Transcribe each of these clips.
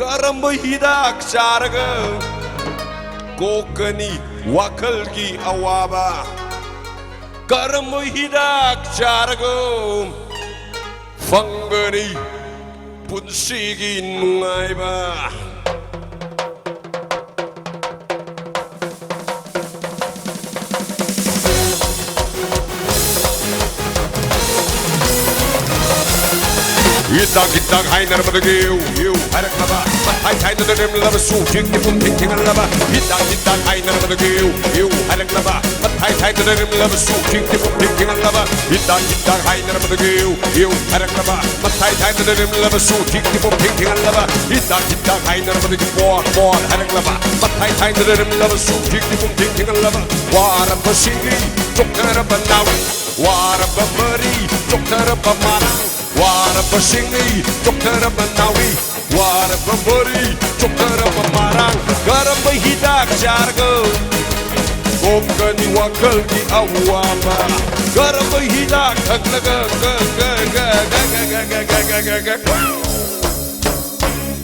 Karamba hidak charaga kokani wakalgi awaba Karamba hidak charaga fangani punsigi nungaiba Itak hai nar mad giu harak laba hai nar nim laba su ting pum ting laba itak hai nar mad giu harak laba hai nar nim laba su ting pum ting laba itak hai nar mad giu harak laba hai nar nim laba su ting pum ting laba itak hai nar mad giu por harak laba hai nar nim laba su ting pum ting laba wara pasigi chokara banawi wara bamari chokara bamara Wara pasingi, chokara banawi Wara bambari, chokara bamarang Karamba hidak charga Kokani wakal ki awaba Karamba hidak thaglaga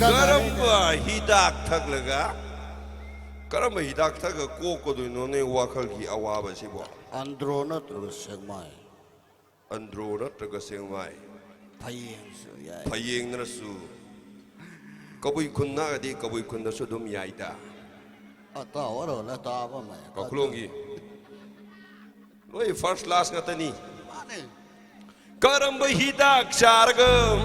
Karamba hidak thaglaga Karamba hidak thaglaga Kokodu none wakal ki awaba sibo Androna terus sengmai Androna terus sengmai Payeng su ya Payeng nasu Kabui kunna adi kabui kunna sudum yaida Atau orang lah tahu apa mai Kakulungi Loi first class ngatani Mana Karamba hidak chargam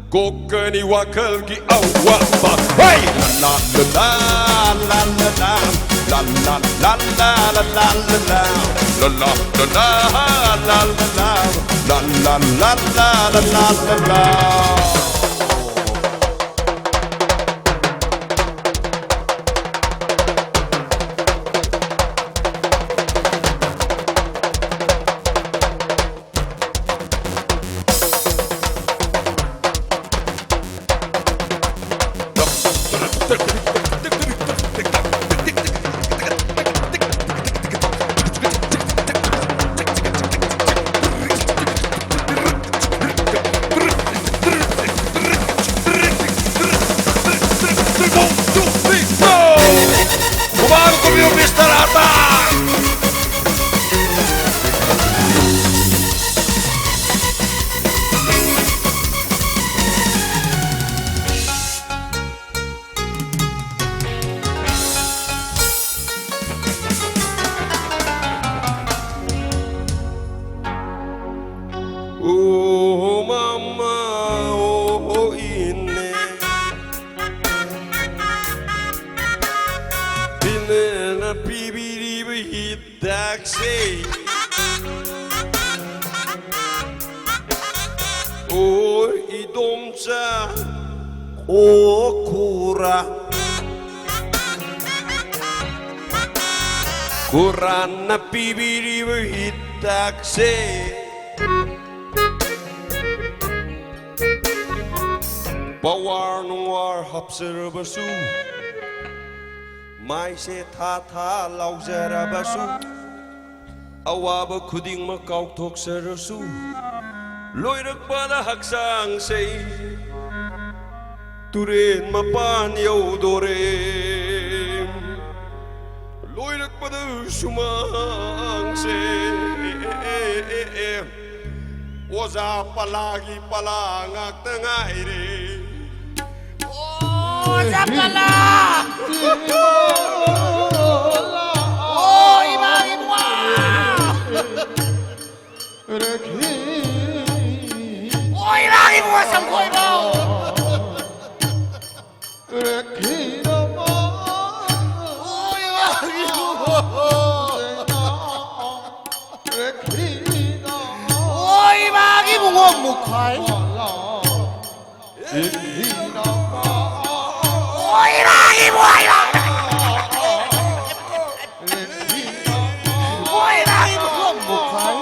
Kokani wakal ki awaba Hey la la la la la la la la la la la la la la la la la la la La la la la la la la la Oh mama, oh ine Pinena pibiri hidak say Oh idomcha Oh kura Kurana pibiri hidak say Bawar nuar hapsir basu Mai se tha tha laujara basu Awaba khuding ma kauk thok sarasu Loirak pada haksang sei Turen mapan yaudore Loirak pada sumang sei Oza palagi palangak tengaire Oh, Zapala! Oh, iba iba! Oh, iba iba samko iba! Oh, iba iba! Oh, iba iba mo mukhay! Oh, iba iba iba! Oh, iba iba mo mukhay!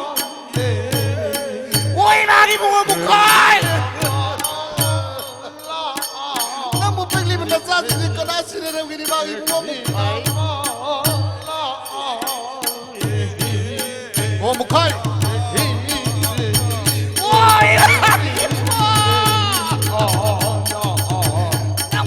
Oh, iba iba mo mukhay! Namu pagli mo nasa sini kana sini na gini bagi mo mukhay mo mukhay Oh, iba iba! Ang